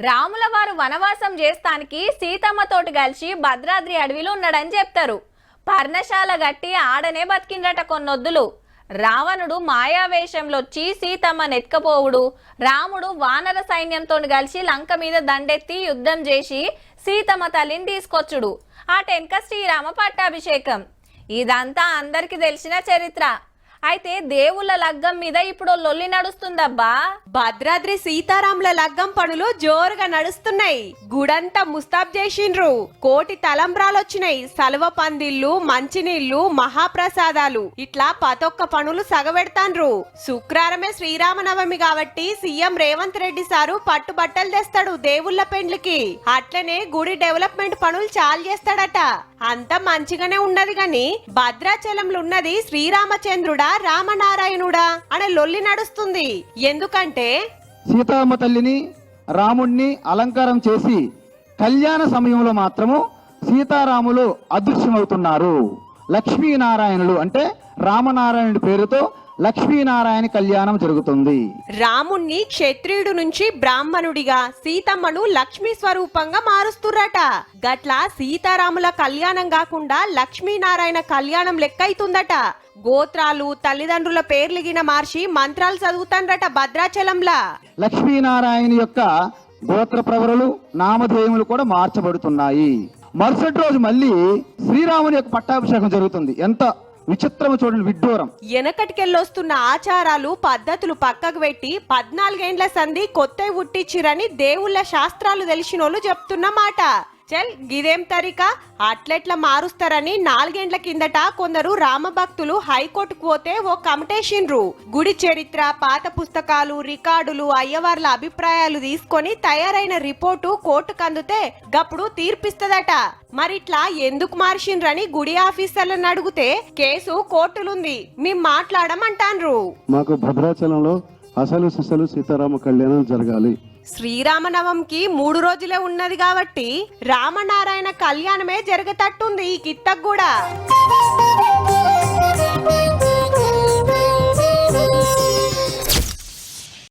రాముల వారు వనవాసం చేస్తానికి సీతమ్మతోటి కలిసి భద్రాద్రి అడవిలో ఉన్నాడని చెప్తారు. పర్ణశాల గట్టి ఆడనే బతికిండట కొన్నొద్దులు. రావణుడు మాయావేషంలో వచ్చి సీతమ్మను ఎత్తుకపోవుడు, రాముడు వానర సైన్యంతో కలిసి లంక మీద దండెత్తి యుద్ధం చేసి సీతమ్మ తల్లిని తీసుకొచ్చుడు. ఆ టెన్క శ్రీరామ పట్టాభిషేకం. ఇదంతా అందరికి తెలిసిన చరిత్ర. అయితే దేవుళ్ళ లగ్గం మీద ఇప్పుడు లొల్లి నడుస్తుందబ్బా. భద్రాద్రి సీతారాముల లగ్గం పనులు జోరుగా నడుస్తున్నాయి. గుడంతా ముస్తాబ్ చేసిండ్రు. కోటి తలంబ్రాలు వచ్చినాయి. సలువ పందిళ్ళు, మంచినీళ్లు, మహాప్రసాదాలు ఇట్లా పతొక్క పనులు సగబెడతాండ్రు. శుక్రవారమే శ్రీరామనవమి కాబట్టి సీఎం రేవంత్ రెడ్డి సారు పట్టుబట్టలు తెస్తాడు దేవుళ్ళ పెండ్లికి. అట్లనే గుడి డెవలప్మెంట్ పనులు చాలు చేస్తాడట. అంత మంచిగానే ఉన్నది గాని భద్రాచలంలో ఉన్నది శ్రీరామచంద్రుడా రామనారాయణుడా అనే లొల్లి నడుస్తుంది. ఎందుకంటే సీతమ్మ తల్లిని రాముణ్ణి అలంకారం చేసి కళ్యాణ సమయంలో మాత్రము సీతారాములు అదృశ్యమవుతున్నారు. లక్ష్మీనారాయణులు అంటే రామనారాయణుడి పేరుతో లక్ష్మీనారాయణ కళ్యాణం జరుగుతుంది. రాముణ్ణి క్షత్రియుడు నుంచి బ్రాహ్మణుడిగా, సీతమ్మను లక్ష్మీ స్వరూపంగా మారుస్తుర్రట. గట్ల సీతారాముల కళ్యాణం కాకుండా లక్ష్మీనారాయణ కళ్యాణం లెక్కైతుందట. గోత్రాలు, తల్లిదండ్రుల పేర్లిగిన మార్చి మంత్రాలు చదువుతాండ్రట భద్రాచలంలా. లక్ష్మీనారాయణ యొక్క గోత్ర ప్రవరులు, నామధేయములు కూడా మార్చబడుతున్నాయి. మరుసటి రోజు మళ్ళీ శ్రీరాముని యొక్క పట్టాభిషేకం జరుగుతుంది. ఎంత విచిత్రము చూడండి, విడ్డూరం. వెనకటికెళ్ళొస్తున్న ఆచారాలు, పద్ధతులు పక్కకు పెట్టి 14 సంధి కొత్త ఉట్టిచ్చిరని దేవుళ్ళ శాస్త్రాలు తెలిసినోళ్ళు చెప్తున్న మాట. చల్ గిదేం తరికా అట్లెట్లా మారుస్తారని 4 ఏళ్ల కిందట కొందరు రామభక్తులు హైకోర్టుకు పోతే ఓ కమిటేషన్రు. గుడి చరిత్ర, పాత పుస్తకాలు, రికార్డులు, అయ్యవార్ల అభిప్రాయాలు తీసుకొని తయారైన రిపోర్టు కోర్టుకు అందితే గప్పుడు తీర్పిస్తదట. మరిట్లా ఎందుకు మార్చిండ్రని గుడి ఆఫీసర్లను అడిగితే కేసు కోర్టులుంది, మేం మాట్లాడమంటాన్రు. మాకు భద్రాచలంలో అసలు సిసలు సీతారామ కళ్యాణం జరగాలి. శ్రీరామనవంకి 3 రోజులే ఉన్నది కాబట్టి రామనారాయణ కళ్యాణమే జరగతట్టుంది ఈ కిత్తకు కూడా.